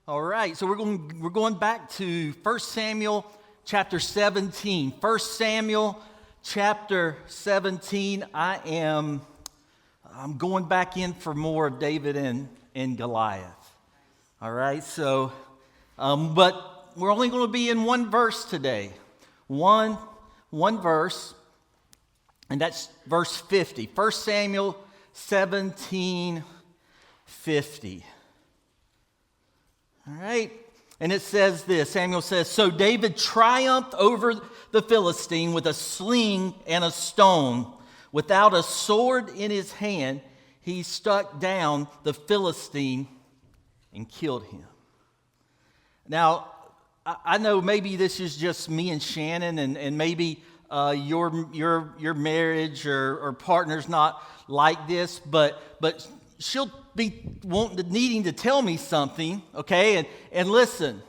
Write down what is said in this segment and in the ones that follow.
All right, so we're going back to 1 Samuel chapter 17. 1 Samuel chapter 17. I'm going back in for more of David and Goliath. All right, so but we're only going to be in one verse today. One verse, and that's verse 50. 1 Samuel 17, 50. All right, and it says this, Samuel says, "So David triumphed over the Philistine with a sling and a stone. Without a sword in his hand, he struck down the Philistine and killed him." Now, I know maybe this is just me and Shannon, and maybe your marriage or partner's not like this, but she'll be needing to tell me something, okay? And listen,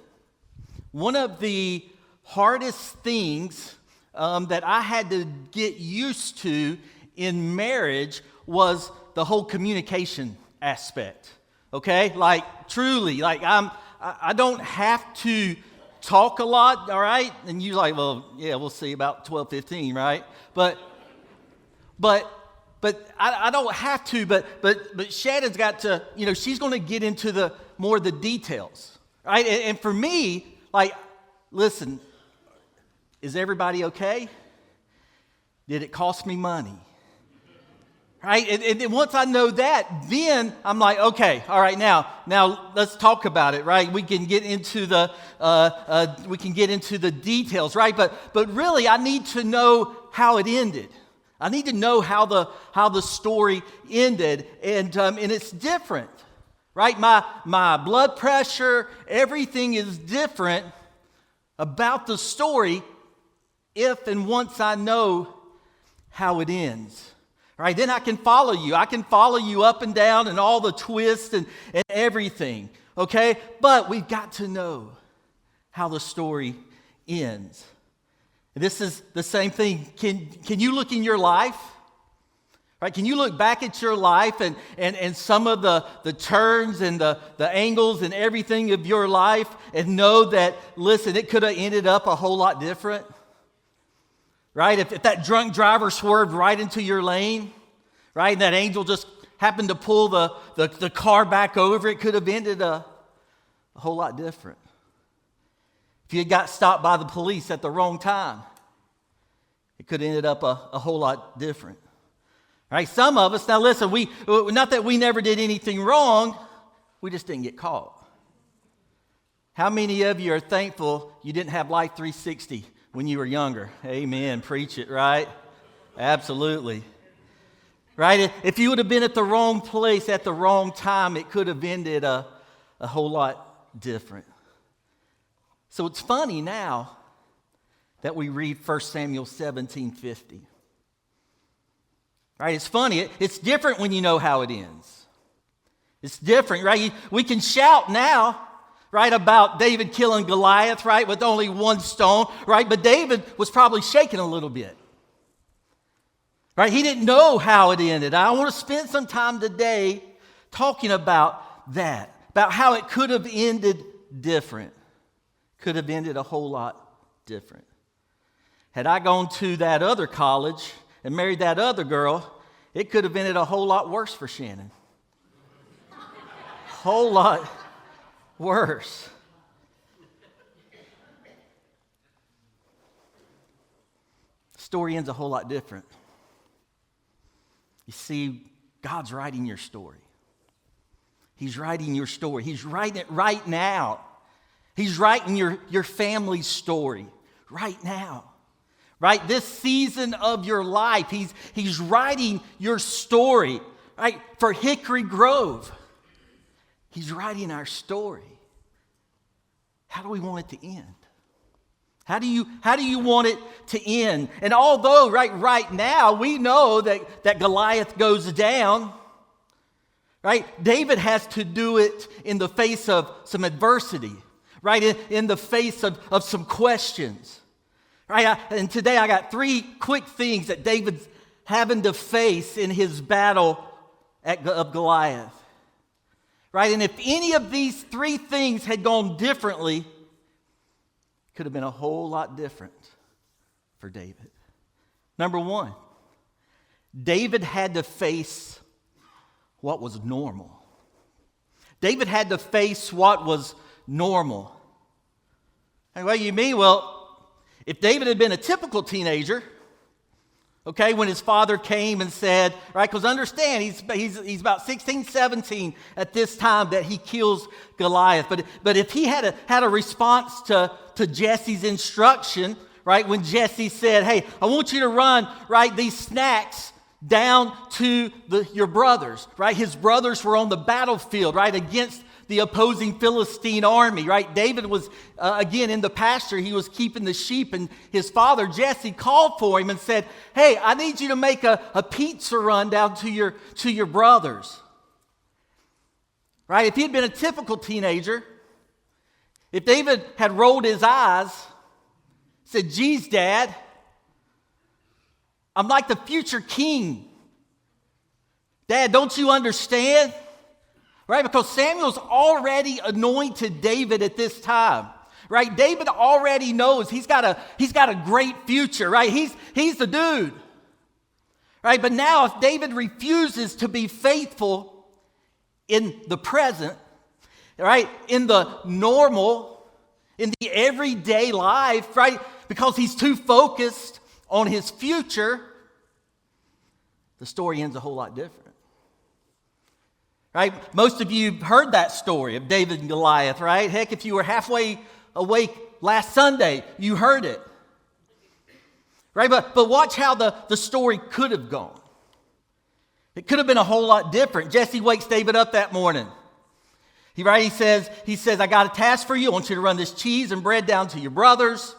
one of the hardest things that I had to get used to in marriage was the whole communication aspect, okay? Like, truly, like I don't have to talk a lot, all right? And you're like, well, yeah, we'll see about 12, 15, right? But I don't have to, but Shannon's got to, she's going to get into the more of the details, right? And for me, like, listen, is everybody okay? Did it cost me money? Right? And then once I know that, then I'm like, okay, all right, now let's talk about it, right? We can get into the details, right? But really, I need to know how it ended. I need to know how the story ended, and it's different, right? My blood pressure, everything is different about the story if and once I know how it ends, right? Then I can follow you. I can follow you up and down and all the twists and everything, okay? But we've got to know how the story ends. This is the same thing. Can you look in your life? Right? Can you look back at your life and some of the turns and the angles and everything of your life and know that, listen, it could have ended up a whole lot different? Right? If that drunk driver swerved right into your lane, right, and that angel just happened to pull the car back over, it could have ended a whole lot different. If you had got stopped by the police at the wrong time, it could have ended up a whole lot different. Right? Some of us, now listen, not that we never did anything wrong, we just didn't get caught. How many of you are thankful you didn't have Life 360 when you were younger? Amen. Preach it, right? Absolutely. Right? If you would have been at the wrong place at the wrong time, it could have ended a whole lot different. So it's funny now that we read 1 Samuel 17:50. Right? It's funny. It's different when you know how it ends. It's different, right? We can shout now, right, about David killing Goliath, right, with only one stone, right? But David was probably shaking a little bit. Right? He didn't know how it ended. I want to spend some time today talking about that, about how it could have ended different. Could have ended a whole lot different. Had I gone to that other college and married that other girl, it could have ended a whole lot worse for Shannon. Whole lot worse. The story ends a whole lot different. You see, God's writing your story. He's writing your story. He's writing it right now. He's writing your family's story right now. Right? This season of your life, he's writing your story. Right? For Hickory Grove, he's writing our story. How do we want it to end? How do you want it to end? And although right now we know that Goliath goes down, right? David has to do it in the face of some adversity. Right, in the face of some questions. Right, and today I got 3 quick things that David's having to face in his battle of Goliath. Right? And if any of these three things had gone differently, it could have been a whole lot different for David. Number one, David had to face what was normal. David had to face what was normal. And what do you mean? Well, if David had been a typical teenager, okay, when his father came and said, right, because understand, he's about 16, 17 at this time that he kills Goliath. But if he had a response to Jesse's instruction, right, when Jesse said, hey, I want you to run, right, these snacks down to your brothers, right? His brothers were on the battlefield, right, against the opposing Philistine army, right? David was, again, in the pasture. He was keeping the sheep, and his father, Jesse, called for him and said, hey, I need you to make a pizza run down to your brothers, right? If he had been a typical teenager, if David had rolled his eyes, said, geez, Dad, I'm like the future king. Dad, don't you understand? Right? Because Samuel's already anointed David at this time. Right? David already knows he's got a great future, right? He's the dude. Right? But now if David refuses to be faithful in the present, right? In the normal, in the everyday life, right? Because he's too focused on his future, the story ends a whole lot different. Right? Most of you heard that story of David and Goliath, right? Heck, if you were halfway awake last Sunday, you heard it. Right? But watch how the story could have gone. It could have been a whole lot different. Jesse wakes David up that morning. He says, I got a task for you. I want you to run this cheese and bread down to your brothers.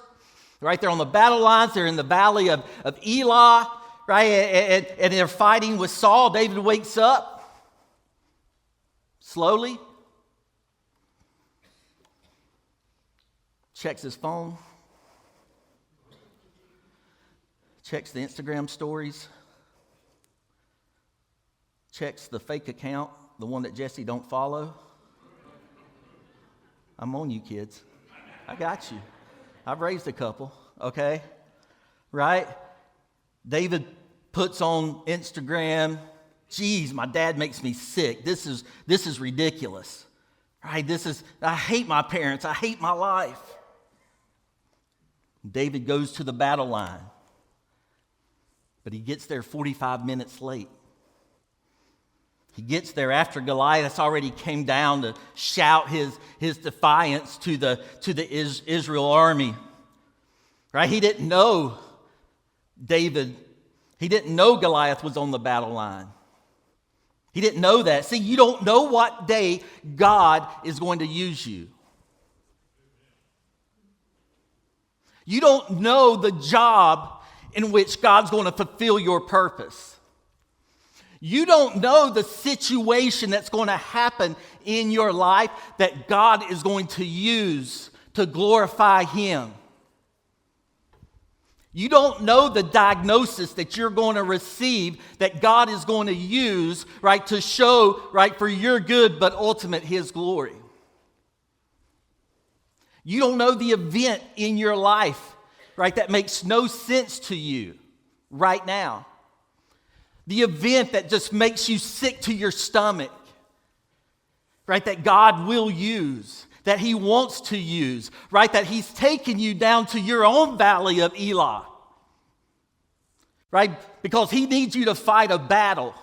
Right? They're on the battle lines. They're in the valley of Elah. Right? And they're fighting with Saul. David wakes up slowly, checks his phone, checks the Instagram stories, checks the fake account, the one that Jesse don't follow. I'm on you, kids. I got you. I've raised a couple, okay? Right? David puts on Instagram, geez, my dad makes me sick. This is ridiculous. Right? I hate my parents. I hate my life. David goes to the battle line, but he gets there 45 minutes late. He gets there after Goliath already came down to shout his defiance to the Israel army. Right? He didn't know Goliath was on the battle line. He didn't know that. See, you don't know what day God is going to use you. You don't know the job in which God's going to fulfill your purpose. You don't know the situation that's going to happen in your life that God is going to use to glorify Him. You don't know the diagnosis that you're going to receive that God is going to use, right, to show, right, for your good, but ultimate His glory. You don't know the event in your life, right, that makes no sense to you right now. The event that just makes you sick to your stomach, right, that God will use, that He wants to use, right, that He's taken you down to your own valley of Elah, right, because He needs you to fight a battle.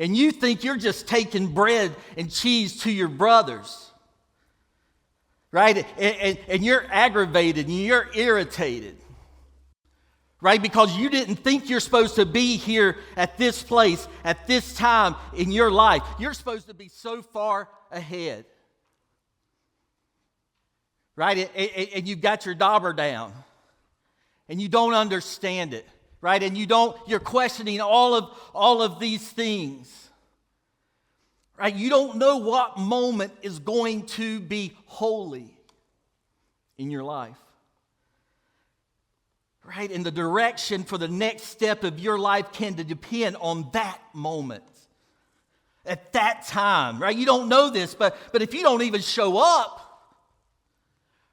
And you think you're just taking bread and cheese to your brothers, right, and you're aggravated and you're irritated. Right? Because you didn't think you're supposed to be here at this place, at this time in your life. You're supposed to be so far ahead. Right? And you've got your dauber down. And you don't understand it. Right? And you're questioning all of these things. Right? You don't know what moment is going to be holy in your life. Right? And the direction for the next step of your life can depend on that moment. at that time, right? You don't know this, but if you don't even show up,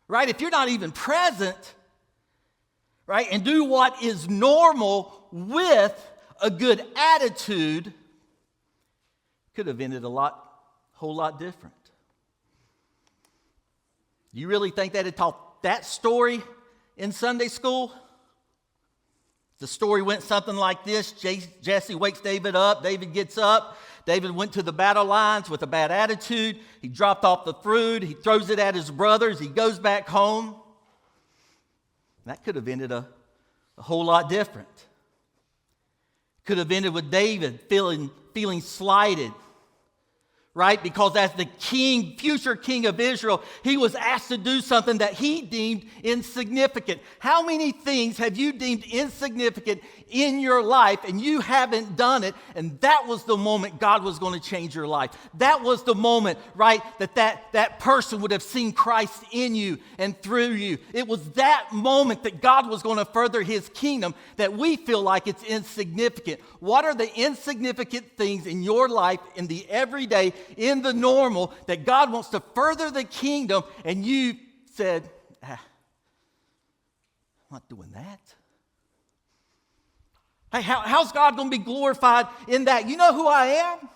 right? If you're not even present, right? And do what is normal with a good attitude, could have ended whole lot different. You really think they'd have taught that story in Sunday school? The story went something like this. Jesse wakes David up. David gets up. David went to the battle lines with a bad attitude. He dropped off the food. He throws it at his brothers. He goes back home. That could have ended a whole lot different. Could have ended with David feeling slighted, right? Because as the king, future king of Israel, he was asked to do something that he deemed insignificant. How many things have you deemed insignificant in your life and you haven't done it? And that was the moment God was going to change your life. That was the moment, right, that person would have seen Christ in you and through you. It was that moment that God was going to further his kingdom that we feel like it's insignificant. What are the insignificant things in your life, in the everyday, in the normal, that God wants to further the kingdom, and you said, I'm not doing that. Hey, how's God going to be glorified in that? You know who I am?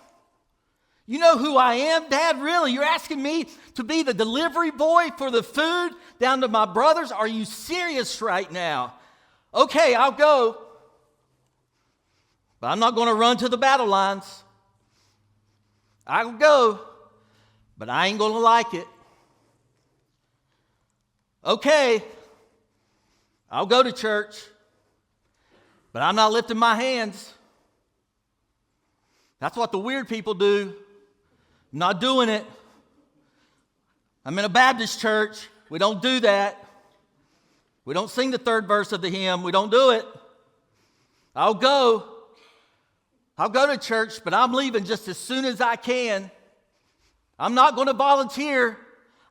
You know who I am, Dad? Really? You're asking me to be the delivery boy for the food down to my brothers? Are you serious right now? Okay, I'll go. But I'm not going to run to the battle lines. I'll go, but I ain't going to like it. Okay, I'll go to church, but I'm not lifting my hands. That's what the weird people do. I'm not doing it. I'm in a Baptist church. We don't do that. We don't sing the third verse of the hymn. We don't do it. I'll go to church, but I'm leaving just as soon as I can. I'm not going to volunteer.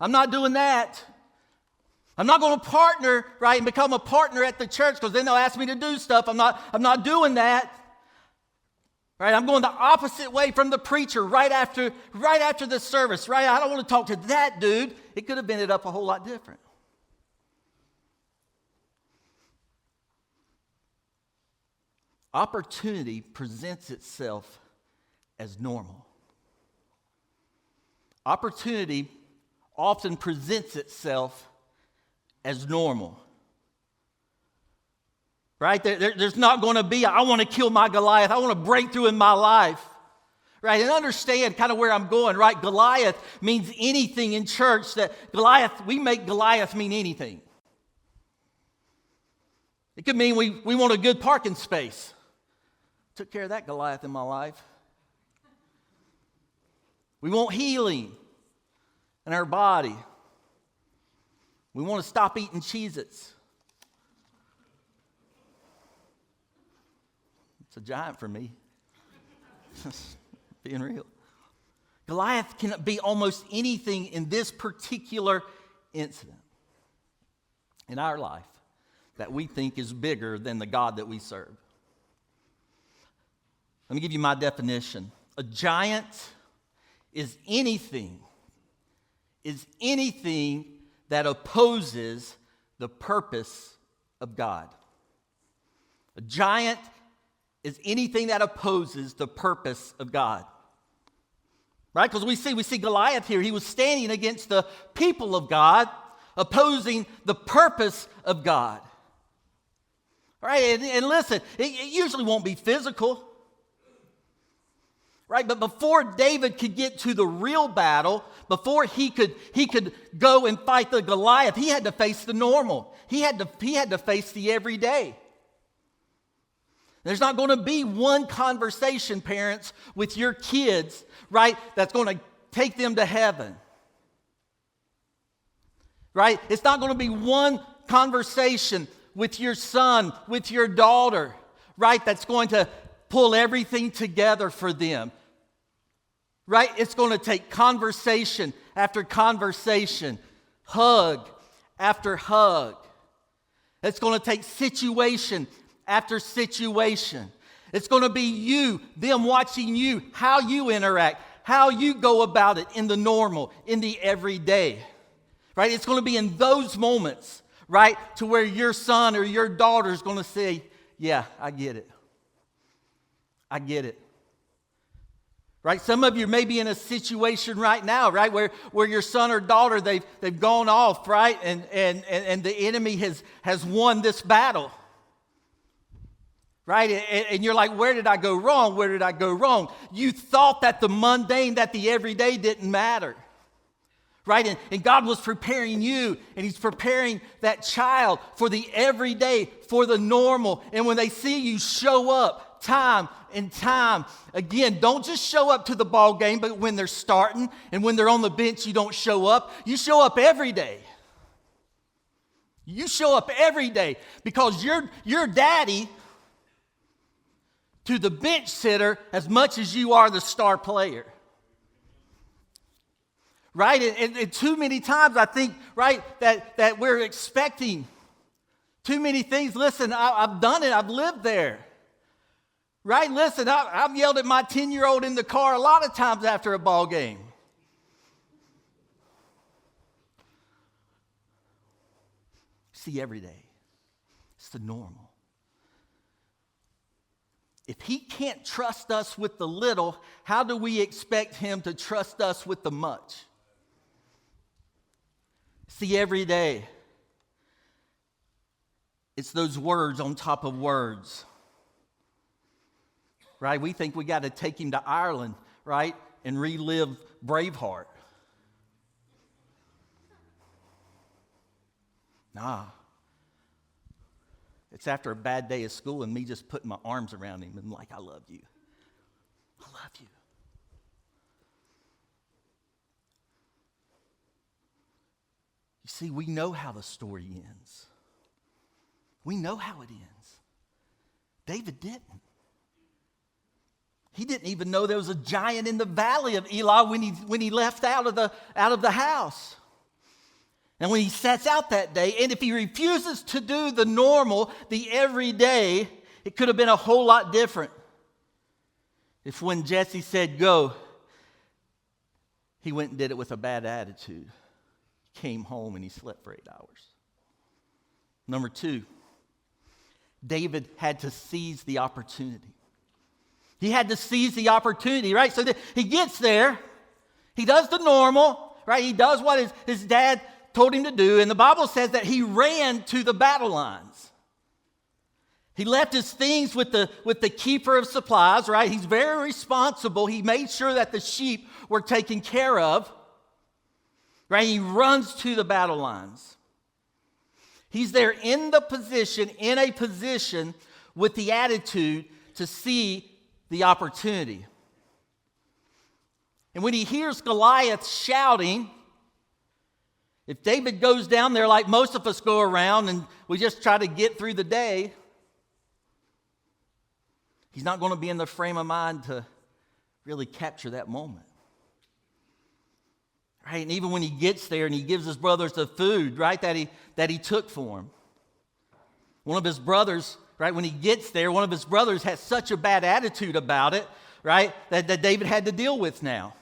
I'm not doing that. I'm not going to partner, right, and become a partner at the church because then they'll ask me to do stuff. I'm not doing that. Right? I'm going the opposite way from the preacher right after the service, right? I don't want to talk to that dude. It could have ended up a whole lot different. Opportunity presents itself as normal. Opportunity often presents itself as normal. Right? There's not going to be, I want to kill my Goliath. I want to break through in my life. Right? And understand kind of where I'm going, right? Goliath means anything in church we make Goliath mean anything. It could mean we want a good parking space. Took care of that Goliath in my life. We want healing in our body. We want to stop eating Cheez-Its. It's a giant for me. Being real. Goliath can be almost anything in this particular incident in our life that we think is bigger than the God that we serve. Let me give you my definition. A giant is anything that opposes the purpose of God. A giant is anything that opposes the purpose of God. Right? Because we see Goliath here. He was standing against the people of God, opposing the purpose of God. Right? And listen, it usually won't be physical. Right? But before David could get to the real battle, before he could go and fight the Goliath, he had to face the normal. He had to face the everyday. There's not going to be one conversation, parents, with your kids, right, that's going to take them to heaven. Right? It's not going to be one conversation with your son, with your daughter, right, that's going to pull everything together for them. Right? It's going to take conversation after conversation, hug after hug. It's going to take situation after situation. It's going to be you, them watching you, how you interact, how you go about it in the normal, in the everyday, right? It's going to be in those moments, right, to where your son or your daughter is going to say, yeah, I get it. I get it. Right? Some of you may be in a situation right now, right, where your son or daughter, they've gone off, right, and the enemy has won this battle. Right? And you're like, where did I go wrong? Where did I go wrong? You thought that the mundane, that the everyday didn't matter. Right? And God was preparing you, and He's preparing that child for the everyday, for the normal. And when they see you show up time and time again, don't just show up to the ball game, but when they're starting and when they're on the bench, you don't show up. You show up every day. You show up every day because your daddy to the bench sitter as much as you are the star player. Right? And too many times I think, right, that we're expecting too many things. Listen, I've done it. I've lived there. Right? Listen, I've yelled at my 10-year-old in the car a lot of times after a ball game. See, every day. It's the normal. If He can't trust us with the little, how do we expect Him to trust us with the much? See, every day, it's those words on top of words. Right? We think we got to take Him to Ireland, right, and relive Braveheart. Nah. It's after a bad day of school and me just putting my arms around him and like, I love you. I love you. You see, we know how the story ends. We know how it ends. David didn't. He didn't even know there was a giant in the valley of Elah when he left out of the house. And when he sets out that day, and if he refuses to do the normal, the everyday, it could have been a whole lot different. If when Jesse said go, he went and did it with a bad attitude. Came home and he slept for 8 hours. Number 2, David had to seize the opportunity. He had to seize the opportunity, right? So he gets there. He does the normal, right? He does what his dad told him to do, and the Bible says that he ran to the battle lines. He left his things with the keeper of supplies, right? He's very responsible. He made sure that the sheep were taken care of, right? He runs to the battle lines. He's there in a position with the attitude to see the opportunity. And when he hears Goliath shouting, if David goes down there like most of us go around and we just try to get through the day, he's not going to be in the frame of mind to really capture that moment. Right? And even when he gets there and he gives his brothers the food, right, that he took for him. One of his brothers, right, when he gets there, one of his brothers has such a bad attitude about it, right, that David had to deal with now.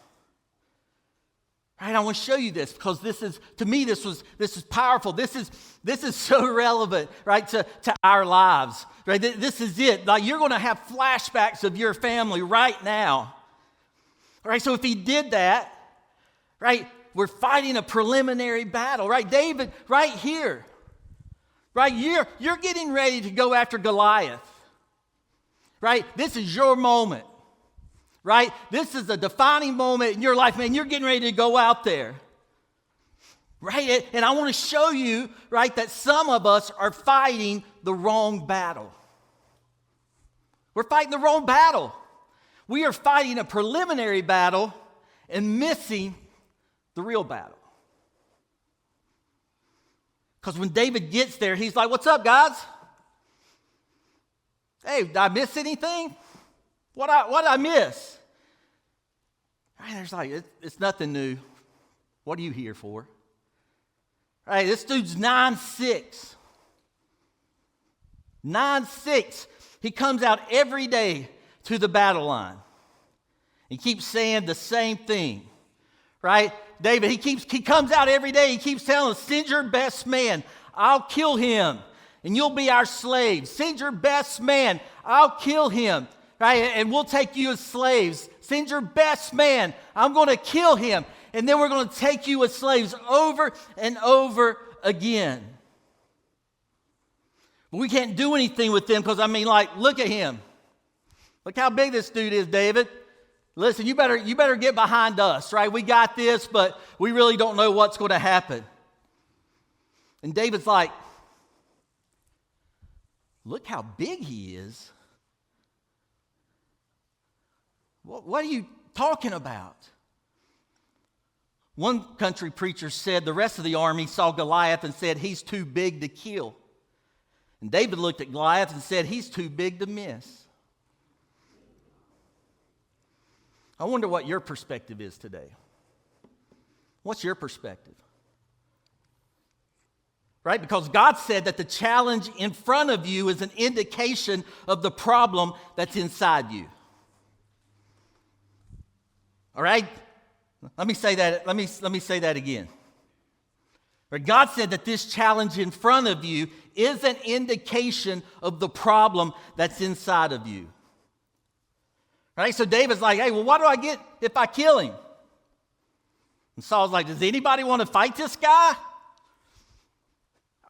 Right, I want to show you this because this is powerful. This is so relevant, right, to our lives. Right, this is it. Like you're going to have flashbacks of your family right now. All right, so if he did that, right, we're fighting a preliminary battle, right? David, right here, right, you're getting ready to go after Goliath. Right, this is your moment. Right? This is a defining moment in your life, man. You're getting ready to go out there. Right? And I want to show you, right, that some of us are fighting the wrong battle. We're fighting the wrong battle. We are fighting a preliminary battle and missing the real battle. Because when David gets there, he's like, what's up, guys? Hey, did I miss anything? What did I miss? Right, there's like, it's nothing new. What are you here for? Right, this dude's 9'6". 9'6". He comes out every day to the battle line. He keeps saying the same thing, right? David, he comes out every day. He keeps telling us, send your best man. I'll kill him, and you'll be our slaves. Send your best man. I'll kill him, right? And we'll take you as slaves. Send your best man. I'm going to kill him, and then we're going to take you as slaves over and over again. But we can't do anything with them because, look at him. Look how big this dude is, David. Listen, you better get behind us, right? We got this, but we really don't know what's going to happen. And David's like, look how big he is. What are you talking about? One country preacher said the rest of the army saw Goliath and said, he's too big to kill. And David looked at Goliath and said, he's too big to miss. I wonder what your perspective is today. What's your perspective? Right? Because God said that the challenge in front of you is an indication of the problem that's inside you. All right? Let me say that. Let me say that again. Right? God said that this challenge in front of you is an indication of the problem that's inside of you. Right? So David's like, hey, well, what do I get if I kill him? And Saul's like, does anybody want to fight this guy?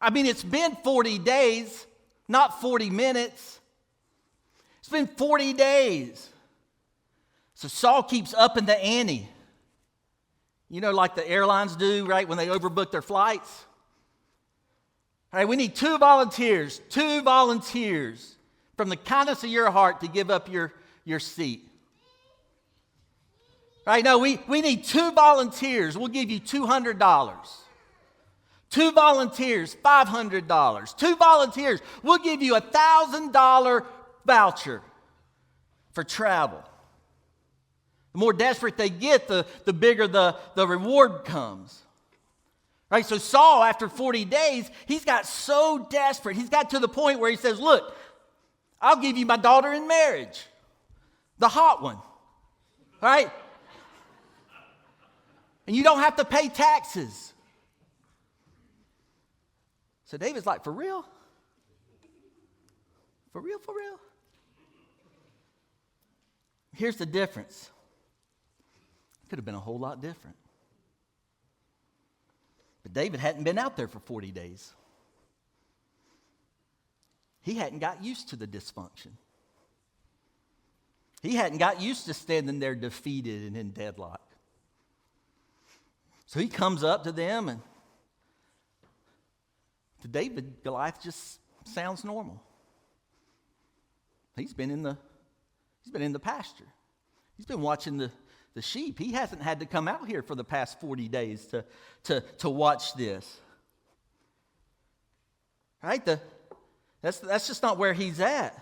It's been 40 days, not 40 minutes. It's been 40 days. So Saul keeps upping the ante. Like the airlines do, right, when they overbook their flights. All right, we need 2 volunteers from the kindness of your heart to give up your seat. Right? No, we need 2 volunteers. We'll give you $200. 2 volunteers, $500. 2 volunteers, we'll give you a $1,000 voucher for travel. The more desperate they get, the bigger the reward comes. Right? So Saul, after 40 days, he's got so desperate. He's got to the point where he says, look, I'll give you my daughter in marriage. The hot one. All right? And you don't have to pay taxes. So David's like, for real? For real, for real? Here's the difference. It could have been a whole lot different. But David hadn't been out there for 40 days. He hadn't got used to the dysfunction. He hadn't got used to standing there defeated and in deadlock. So he comes up to them, and to David, Goliath just sounds normal. He's been in the pasture. He's been watching the sheep. He hasn't had to come out here for the past 40 days to watch this. Right? That's just not where he's at.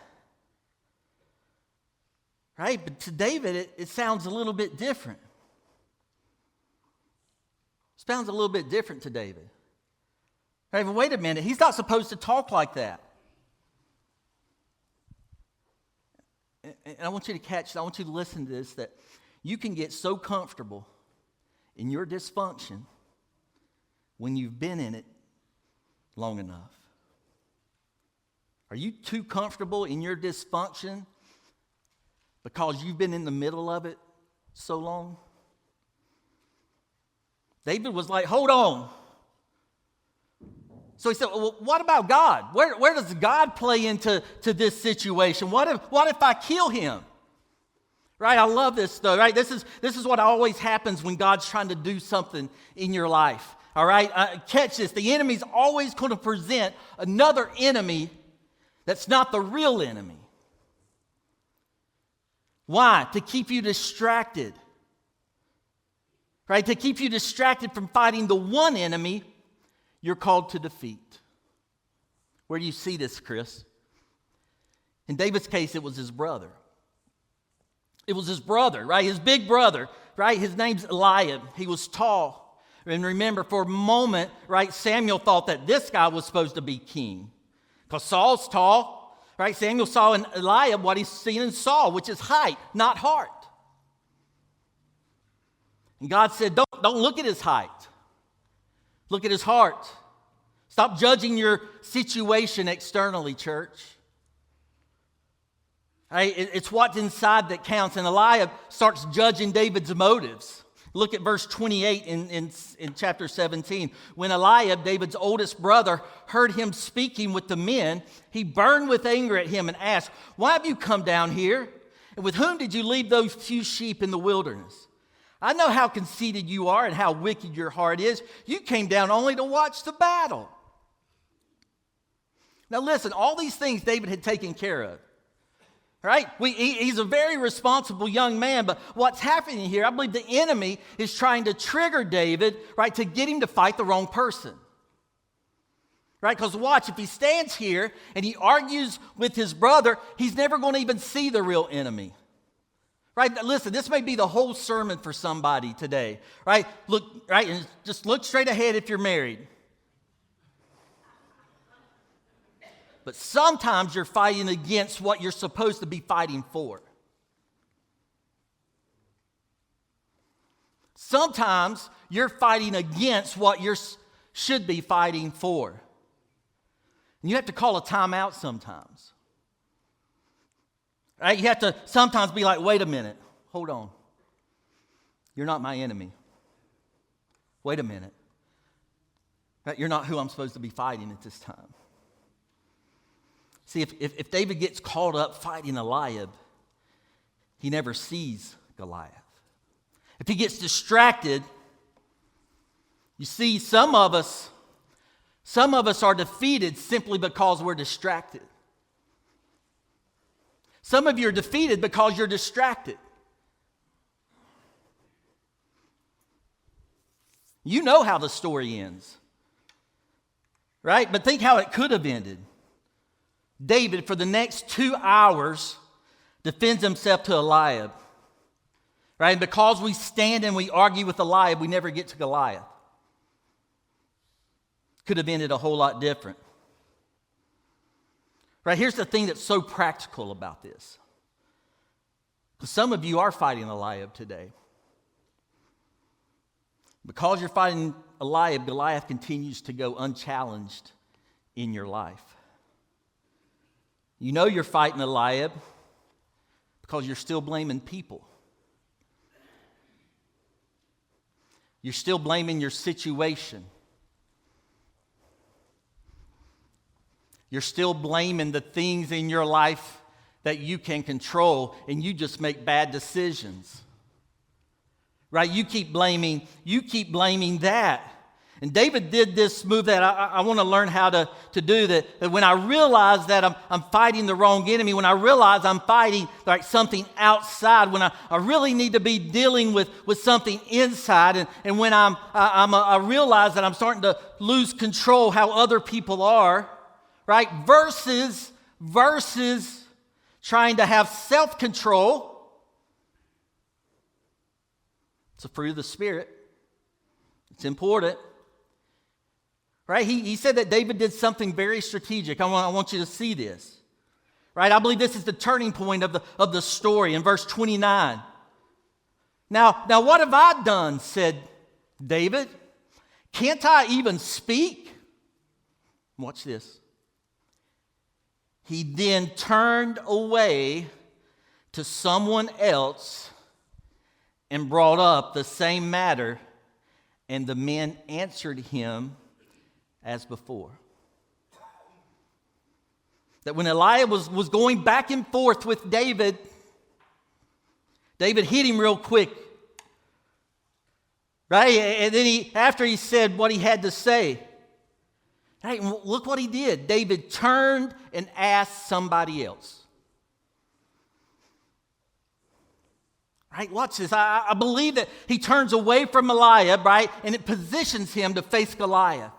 Right? But to David, it sounds a little bit different. It sounds a little bit different to David. Right? But wait a minute. He's not supposed to talk like that. And I want you to listen to this, that you can get so comfortable in your dysfunction when you've been in it long enough. Are you too comfortable in your dysfunction because you've been in the middle of it so long? David was like, hold on. So he said, well, what about God? Where does God play into this situation? What if I kill him? Right? I love this though, right? This is what always happens when God's trying to do something in your life. All right? Catch this. The enemy's always going to present another enemy that's not the real enemy. Why? To keep you distracted. Right? To keep you distracted from fighting the one enemy you're called to defeat. Where do you see this, Chris? In David's case, it was his brother. It was his brother, right? His big brother, right? His name's Eliab. He was tall. And remember, for a moment, right, Samuel thought that this guy was supposed to be king. Because Saul's tall, Right? Samuel saw in Eliab what he's seen in Saul, which is height, not heart. And God said, don't look at his height. Look at his heart. Stop judging your situation externally, church. Right? It's what's inside that counts. And Eliab starts judging David's motives. Look at verse 28 in chapter 17. When Eliab, David's oldest brother, heard him speaking with the men, he burned with anger at him and asked, "Why have you come down here? And with whom did you leave those few sheep in the wilderness? I know how conceited you are and how wicked your heart is. You came down only to watch the battle." Now listen, all these things David had taken care of. Right? He's a very responsible young man, but what's happening here, I believe the enemy is trying to trigger David, right, to get him to fight the wrong person. Right? Because watch, if he stands here and he argues with his brother, he's never going to even see the real enemy. Right? Listen, this may be the whole sermon for somebody today. Right? Look, right, and just look straight ahead if you're married. But sometimes you're fighting against what you're supposed to be fighting for. Sometimes you're fighting against what you should be fighting for. And you have to call a timeout sometimes. Right? You have to sometimes be like, wait a minute, hold on. You're not my enemy. Wait a minute. Right? You're not who I'm supposed to be fighting at this time. See, if David gets caught up fighting Eliab, he never sees Goliath. If he gets distracted, you see, some of us are defeated simply because we're distracted. Some of you are defeated because you're distracted. You know how the story ends, right? But think how it could have ended. David, for the next 2 hours, defends himself to Eliab. Right? And because we stand and we argue with Eliab, we never get to Goliath. Could have ended a whole lot different. Right? Here's the thing that's so practical about this. Because some of you are fighting Eliab today. Because you're fighting Eliab, Goliath continues to go unchallenged in your life. You know you're fighting Eliab because you're still blaming people. You're still blaming your situation. You're still blaming the things in your life that you can control, and you just make bad decisions. Right? You keep blaming that. And David did this move that I want to learn how to do, that when I realize that I'm fighting the wrong enemy, when I realize I'm fighting like something outside, when I really need to be dealing with something inside, and when I realize that I'm starting to lose control how other people are, right? Versus trying to have self-control. It's a fruit of the Spirit. It's important. Right? He said that David did something very strategic. I want you to see this. Right? I believe this is the turning point of the story in verse 29. Now what have I done, said David. Can't I even speak? Watch this. He then turned away to someone else and brought up the same matter, and the men answered him as before. That when Eliab was going back and forth with David hit him real quick. Right? And then after he said what he had to say, right, look what he did. David turned and asked somebody else. Right? Watch this. I believe that he turns away from Eliab, right? And it positions him to face Goliath.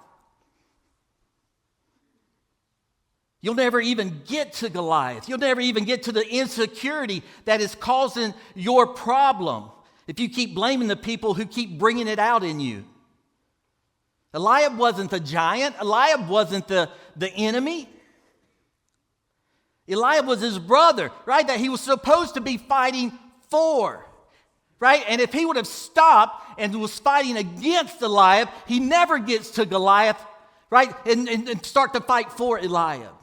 You'll never even get to Goliath. You'll never even get to the insecurity that is causing your problem if you keep blaming the people who keep bringing it out in you. Eliab wasn't the giant. Eliab wasn't the enemy. Eliab was his brother, right, that he was supposed to be fighting for, right? And if he would have stopped and was fighting against Eliab, he never gets to Goliath, right, and start to fight for Eliab.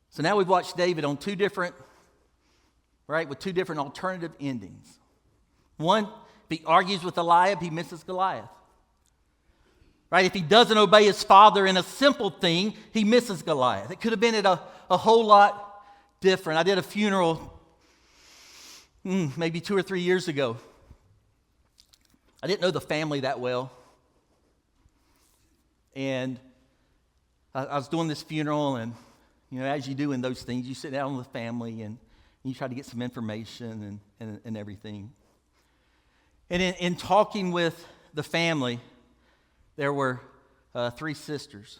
So now we've watched David on two different alternative endings. One, if he argues with Eliab, he misses Goliath. Right? If he doesn't obey his father in a simple thing, he misses Goliath. It could have been a whole lot different. I did a funeral maybe 2 or 3 years ago. I didn't know the family that well. And I was doing this funeral, and as you do in those things, you sit down with the family and you try to get some information and everything. And in talking with the family, there were 3 sisters,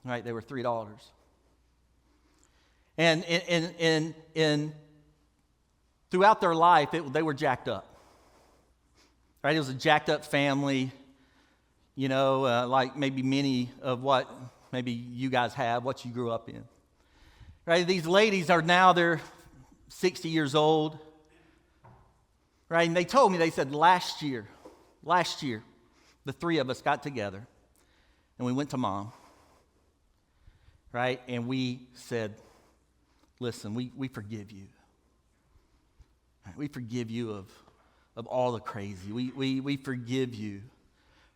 right? There were 3 daughters. And throughout their life, they were jacked up, right? It was a jacked up family, like maybe many of what maybe you guys have, what you grew up in, right? These ladies they're 60 years old, right? And they told me, they said, last year, the 3 of us got together and we went to Mom, right? And we said, listen, we forgive you. We forgive you of all the crazy. We forgive you,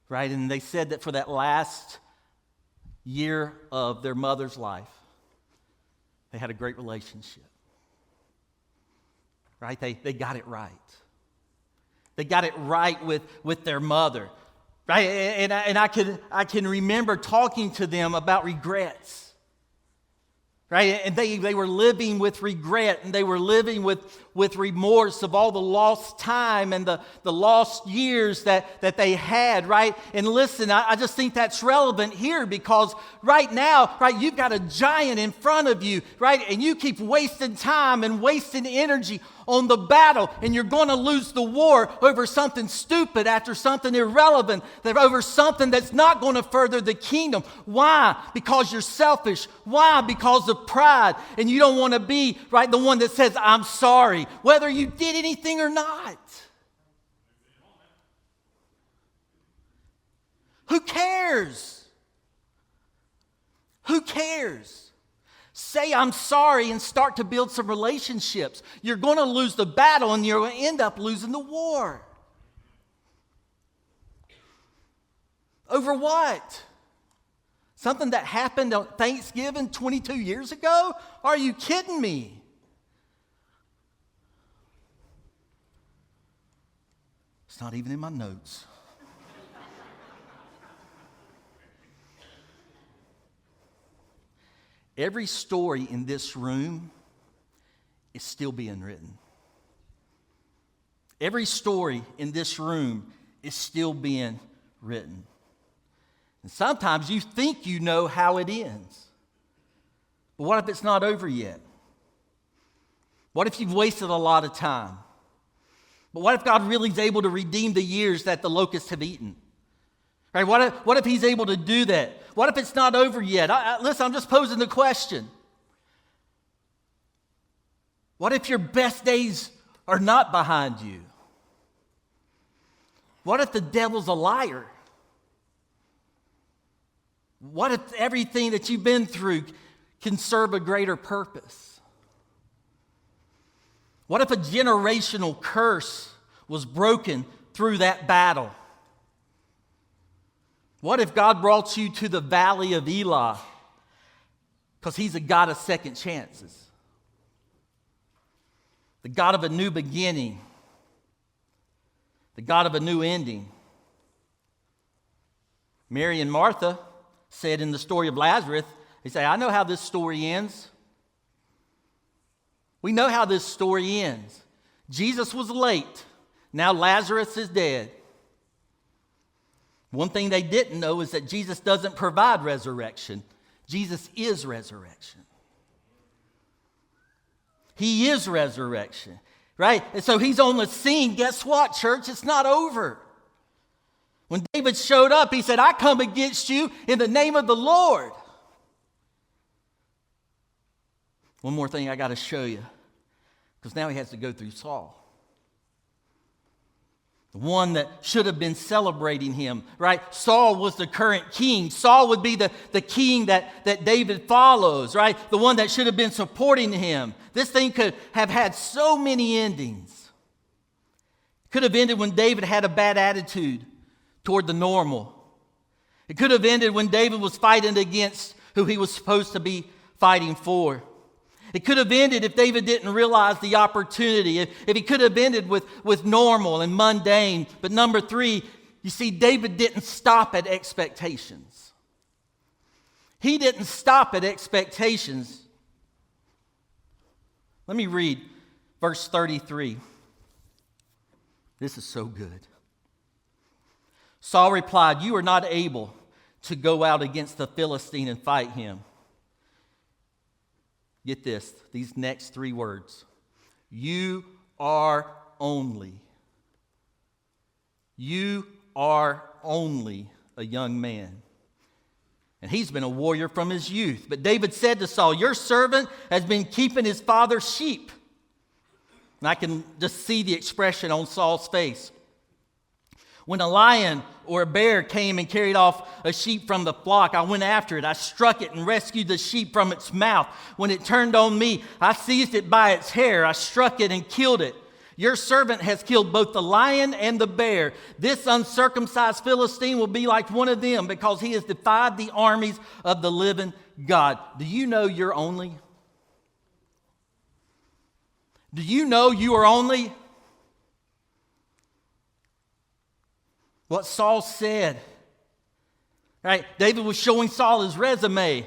right? And they said that for that last year of their mother's life, they had a great relationship, right? They got it right. They got it right with their mother. Right? And I can remember talking to them about regrets. Right? And they were living with regret, and they were living with remorse of all the lost time and the lost years that they had, right? And listen, I just think that's relevant here because right now, right, you've got a giant in front of you, right? And you keep wasting time and wasting energy on the battle, and you're going to lose the war over something stupid, after something irrelevant, over something that's not going to further the kingdom. Why? Because you're selfish. Why? Because of pride, and you don't want to be, right, the one that says, I'm sorry, whether you did anything or not. Who cares? Who cares? Say I'm sorry and start to build some relationships. You're going to lose the battle and you're going to end up losing the war. Over what? Something that happened on Thanksgiving 22 years ago? Are you kidding me? It's not even in my notes. Every story in this room is still being written. Every story in this room is still being written. And sometimes you think you know how it ends. But what if it's not over yet? What if you've wasted a lot of time? But what if God really is able to redeem the years that the locusts have eaten? Right? What if he's able to do that? What if it's not over yet? Listen, I'm just posing the question. What if your best days are not behind you? What if the devil's a liar? What if everything that you've been through can serve a greater purpose? What if a generational curse was broken through that battle? What if God brought you to the valley of Elah? Because he's a God of second chances. The God of a new beginning. The God of a new ending. Mary and Martha said in the story of Lazarus, they say, I know how this story ends. We know how this story ends. Jesus was late. Now Lazarus is dead. One thing they didn't know is that Jesus doesn't provide resurrection. Jesus is resurrection. He is resurrection, right? And so he's on the scene. Guess what, church? It's not over. When David showed up, he said, I come against you in the name of the Lord. One more thing I got to show you, because now he has to go through Saul. The one that should have been celebrating him, right? Saul was the current king. Saul would be the king that David follows, right? The one that should have been supporting him. This thing could have had so many endings. It could have ended when David had a bad attitude toward the normal. It could have ended when David was fighting against who he was supposed to be fighting for. It could have ended if David didn't realize the opportunity, if he could have ended with normal and mundane. But number 3, you see, David didn't stop at expectations. He didn't stop at expectations. Let me read verse 33. This is so good. Saul replied, "You are not able to go out against the Philistine and fight him." Get this, these next 3 words. You are only a young man. And he's been a warrior from his youth. But David said to Saul, "Your servant has been keeping his father's sheep." And I can just see the expression on Saul's face. When a lion or a bear came and carried off a sheep from the flock, I went after it. I struck it and rescued the sheep from its mouth. When it turned on me, I seized it by its hair. I struck it and killed it. Your servant has killed both the lion and the bear. This uncircumcised Philistine will be like one of them because he has defied the armies of the living God. Do you know you're only? Do you know you are only? What Saul said, right? David was showing Saul his resume.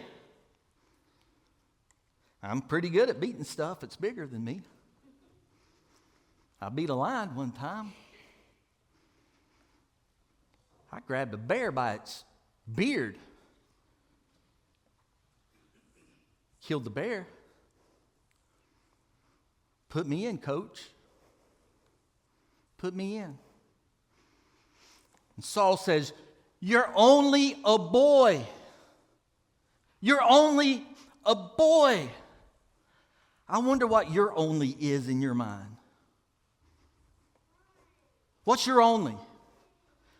I'm pretty good at beating stuff that's bigger than me. I beat a lion one time. I grabbed a bear by its beard. Killed the bear. Put me in, coach. Put me in. And Saul says, "You're only a boy. You're only a boy." I wonder what your only is in your mind. What's your only?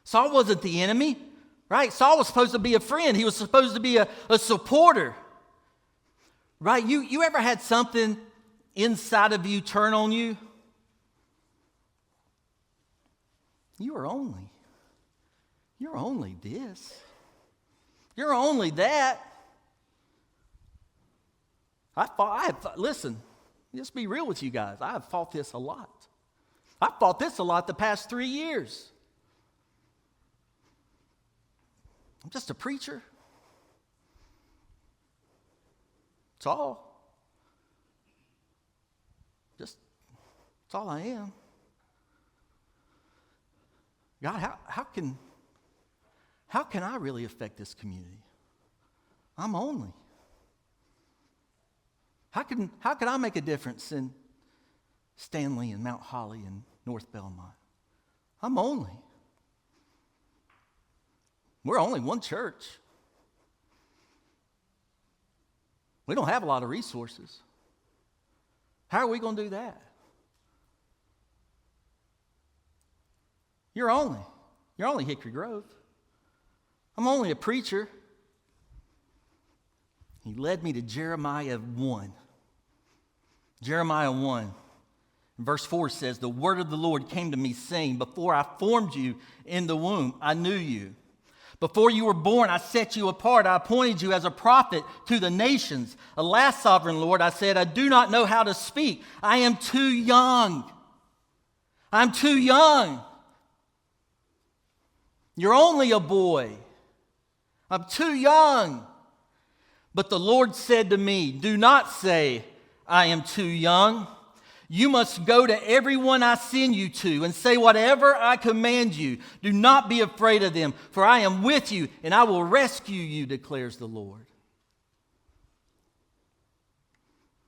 Saul wasn't the enemy, right? Saul was supposed to be a friend. He was supposed to be a supporter, right? You ever had something inside of you turn on you? You're only this. You're only that. Listen, just be real with you guys. I have fought this a lot. I've fought this a lot the past 3 years. I'm just a preacher. That's all. That's all I am. God, how can I really affect this community? I'm only. How can I make a difference in Stanley and Mount Holly and North Belmont? I'm only. We're only one church. We don't have a lot of resources. How are we going to do that? You're only Hickory Grove. I'm only a preacher. He led me to Jeremiah 1. Jeremiah 1. Verse 4 says, "The word of the Lord came to me, saying, Before I formed you in the womb, I knew you. Before you were born, I set you apart. I appointed you as a prophet to the nations. Alas, sovereign Lord, I said, I do not know how to speak. I am too young. I'm too young. You're only a boy. I'm too young. But the Lord said to me, Do not say, I am too young. You must go to everyone I send you to and say whatever I command you. Do not be afraid of them, for I am with you and I will rescue you, declares the Lord."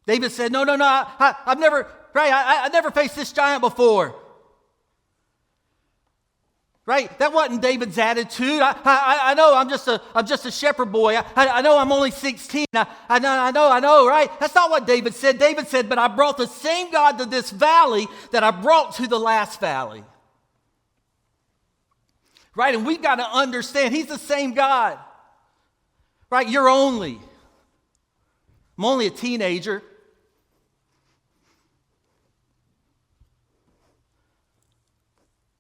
David said, No, I've never faced this giant before. Right? That wasn't David's attitude. I know I'm just a shepherd boy. I know I'm only 16. I know, right? That's not what David said. David said, but I brought the same God to this valley that I brought to the last valley. Right? And we've got to understand He's the same God. Right? I'm only a teenager.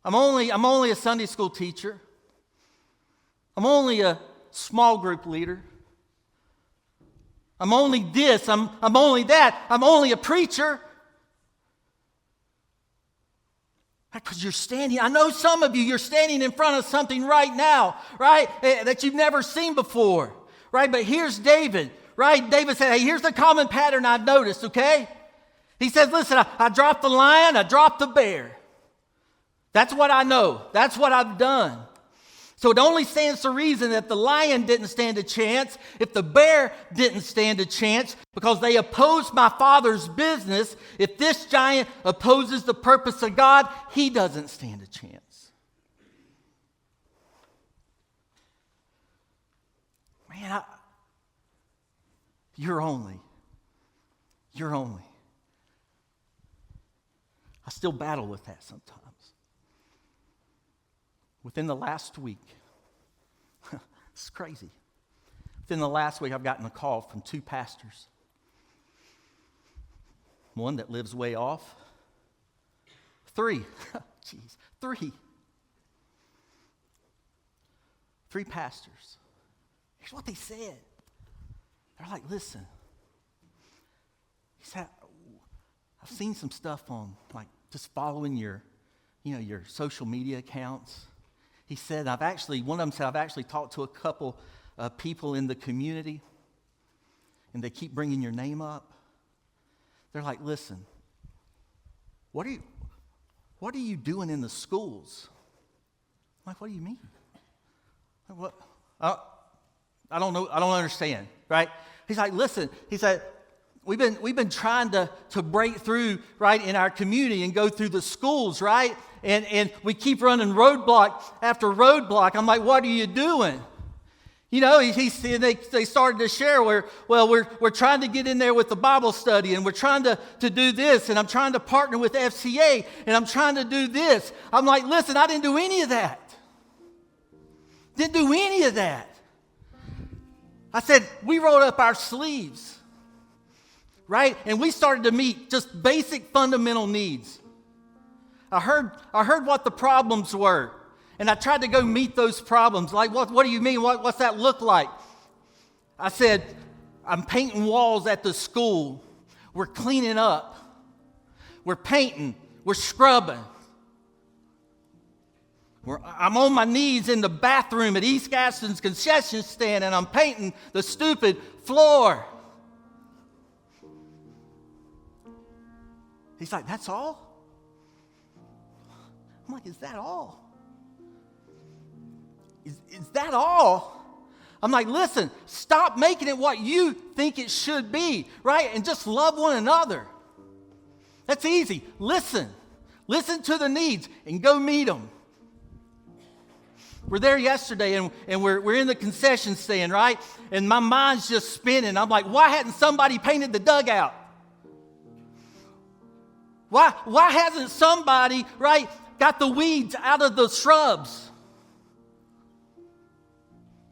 I'm only a Sunday school teacher. I'm only a small group leader. I'm only this. I'm only that. I'm only a preacher. Because you're standing, I know some of you, you're standing in front of something right now, right, that you've never seen before, right? But here's David, right? David said, hey, here's the common pattern I've noticed, okay? He says, listen, I dropped the lion, I dropped the bear. That's what I know. That's what I've done. So it only stands to reason that the lion didn't stand a chance, if the bear didn't stand a chance, because they opposed my Father's business. If this giant opposes the purpose of God, he doesn't stand a chance. Man, you're only. I still battle with that sometimes. Within the last week, it's crazy. Within the last week, I've gotten a call from 2 pastors. One that lives way off. 3. Jeez, 3. 3 pastors. Here's what they said. They're like, listen. He said, I've seen some stuff on, like, just following your social media accounts. He said, one of them said, I've actually talked to a couple of people in the community, and they keep bringing your name up. They're like, listen, what are you doing in the schools? I'm like, what do you mean? What? I don't know. I don't understand, right? He's like, listen, he said, we've been trying to break through, right, in our community and go through the schools, right? And we keep running roadblock after roadblock. I'm like, what are you doing? You know, they started to share we're trying to get in there with the Bible study, and we're trying to do this, and I'm trying to partner with FCA, and I'm trying to do this. I'm like, listen, I didn't do any of that. Didn't do any of that. I said, we rolled up our sleeves, right? And we started to meet just basic fundamental needs. I heard what the problems were, and I tried to go meet those problems. Like, what do you mean? What's that look like? I said, I'm painting walls at the school. We're cleaning up. We're painting. We're scrubbing. I'm on my knees in the bathroom at East Gaston's concession stand, and I'm painting the stupid floor. He's like, that's all? I'm like, is that all? Is that all? I'm like, listen, stop making it what you think it should be, right? And just love one another. That's easy. Listen to the needs and go meet them. We're there yesterday, and we're in the concession stand, right? And my mind's just spinning. I'm like, why hadn't somebody painted the dugout? Why hasn't somebody, right, got the weeds out of the shrubs?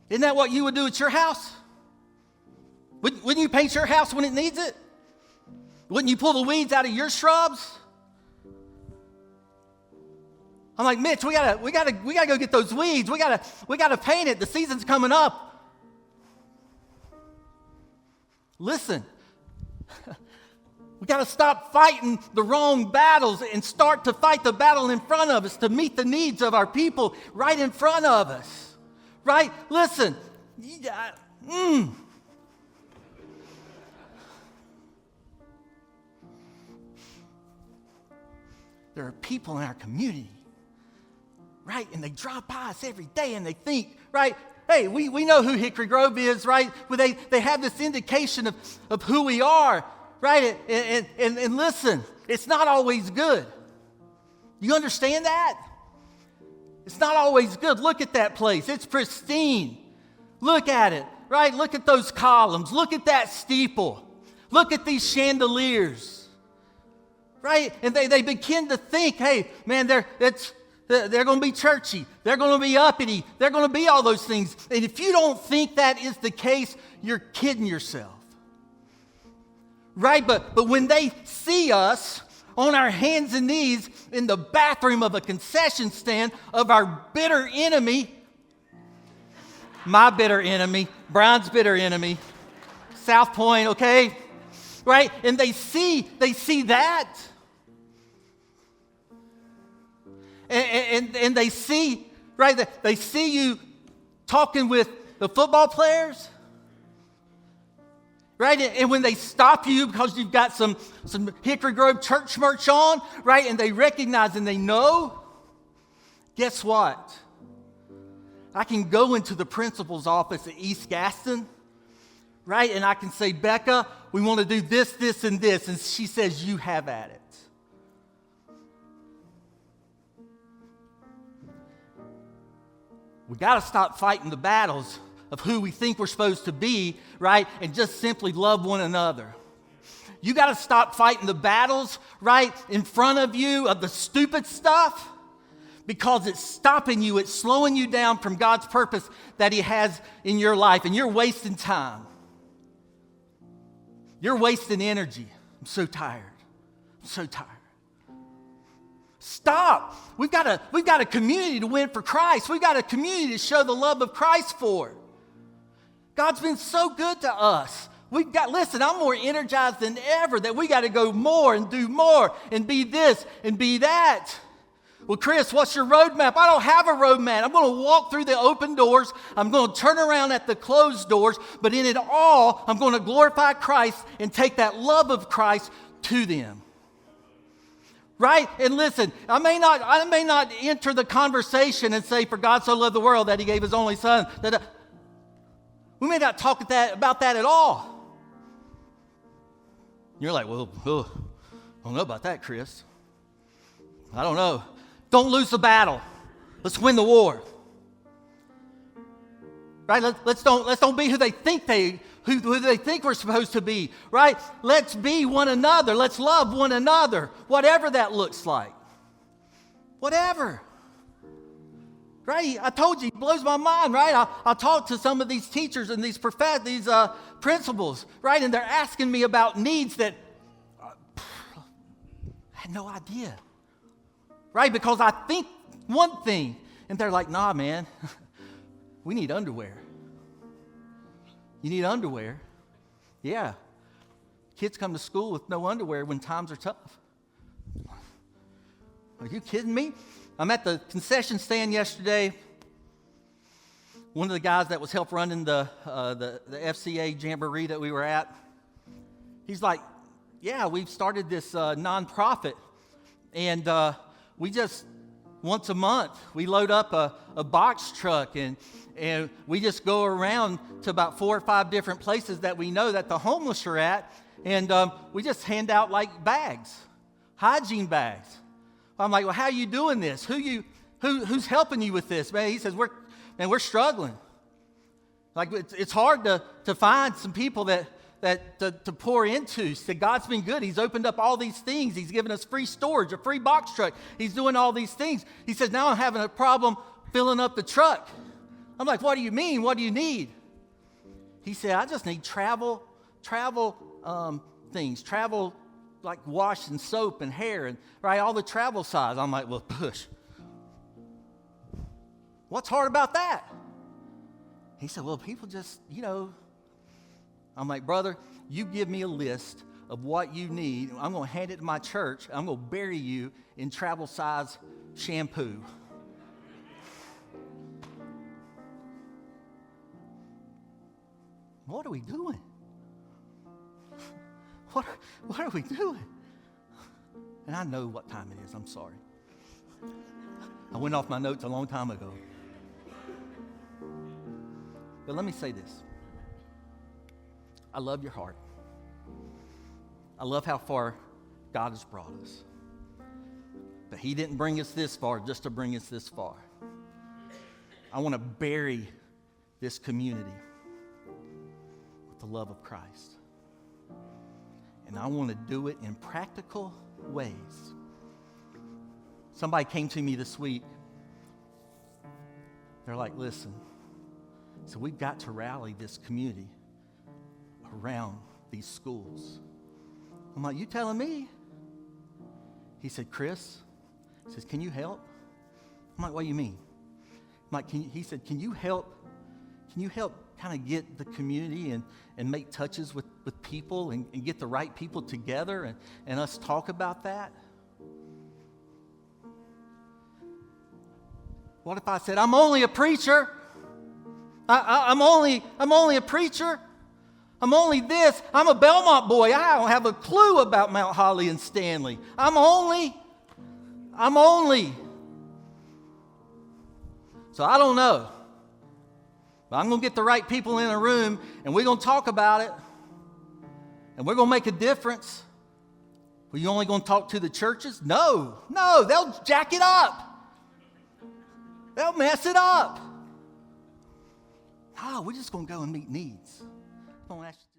Isn't that what you would do at your house? Wouldn't you paint your house when it needs it? Wouldn't you pull the weeds out of your shrubs? I'm like, Mitch, we gotta go get those weeds. We gotta paint it. The season's coming up. Listen, we gotta stop fighting the wrong battles and start to fight the battle in front of us to meet the needs of our people right in front of us. Right? Listen. There are people in our community, right? And they drive by us every day and they think, right? Hey, we know who Hickory Grove is, right? Well, they have this indication of who we are, right? And listen, it's not always good. You understand that? It's not always good. Look at that place. It's pristine. Look at it, right? Look at those columns. Look at that steeple. Look at these chandeliers, right? And they begin to think, hey, man, they're going to be churchy. They're going to be uppity. They're going to be all those things. And if you don't think that is the case, you're kidding yourself, right? But when they see us on our hands and knees in the bathroom of a concession stand of our bitter enemy, my bitter enemy, Brian's bitter enemy, South Point, okay? Right? And they see that. And they see, right? They see you talking with the football players. Right? And when they stop you because you've got some Hickory Grove church merch on, right? And they recognize and they know, guess what? I can go into the principal's office at East Gaston, right? And I can say, Becca, we want to do this, this, and this. And she says, you have at it. We got to stop fighting the battles of who we think we're supposed to be, right? And just simply love one another. You got to stop fighting the battles, right, in front of you of the stupid stuff, because it's stopping you, it's slowing you down from God's purpose that He has in your life, and you're wasting time. You're wasting energy. I'm so tired. I'm so tired. Stop. We've got a community to win for Christ. We've got a community to show the love of Christ for. God's been so good to us. Listen, I'm more energized than ever that we got to go more and do more and be this and be that. Well, Chris, what's your roadmap? I don't have a roadmap. I'm going to walk through the open doors. I'm going to turn around at the closed doors. But in it all, I'm going to glorify Christ and take that love of Christ to them. Right? And listen, I may not enter the conversation and say, for God so loved the world that He gave His only Son. We may not talk about that at all. You're like, well, I don't know about that, Chris. I don't know. Don't lose the battle. Let's win the war. Right? Let's don't be who they think we're supposed to be. Right? Let's be one another. Let's love one another. Whatever that looks like. Whatever. Right? I told you, it blows my mind, right? I talk to some of these teachers and these principals, right? And they're asking me about needs that I had no idea. Right? Because I think one thing, and they're like, nah, man, we need underwear. You need underwear? Yeah. Kids come to school with no underwear when times are tough. Are you kidding me? I'm at the concession stand yesterday. One of the guys that was helped running the FCA Jamboree that we were at, he's like, yeah, we've started this nonprofit, and we just, once a month, we load up a box truck, and we just go around to about 4 or 5 different places that we know that the homeless are at, and we just hand out like bags, hygiene bags. I'm like, well, how are you doing this? Who's helping you with this, man? He says, we're struggling. Like it's hard to find some people to pour into. He said, God's been good. He's opened up all these things. He's given us free storage, a free box truck. He's doing all these things. He says, now I'm having a problem filling up the truck. I'm like, what do you mean? What do you need? He said, I just need travel things, travel like wash and soap and hair and right, all the travel size. I'm like, well, push. What's hard about that? He said, well, people just, I'm like, brother, you give me a list of what you need. I'm going to hand it to my church. I'm going to bury you in travel size shampoo. What are we doing? What are we doing? And I know what time it is. I'm sorry. I went off my notes a long time ago. But let me say this. I love your heart. I love how far God has brought us. But He didn't bring us this far just to bring us this far. I want to bury this community with the love of Christ. And I want to do it in practical ways. Somebody came to me this week. They're like, listen, so we've got to rally this community around these schools. I'm like, you telling me? He said, Chris, he says, can you help? I'm like, what do you mean? I'm like, he said, can you help kind of get the community and make touches with people and get the right people together and us talk about that? What if I said, I'm only a preacher? I'm only a preacher. I'm only this. I'm a Belmont boy. I don't have a clue about Mount Holly and Stanley. I'm only. So I don't know. But I'm going to get the right people in a room, and we're going to talk about it. And we're going to make a difference. Are you only going to talk to the churches? No, they'll jack it up. They'll mess it up. No, we're just going to go and meet needs. I'm going to ask you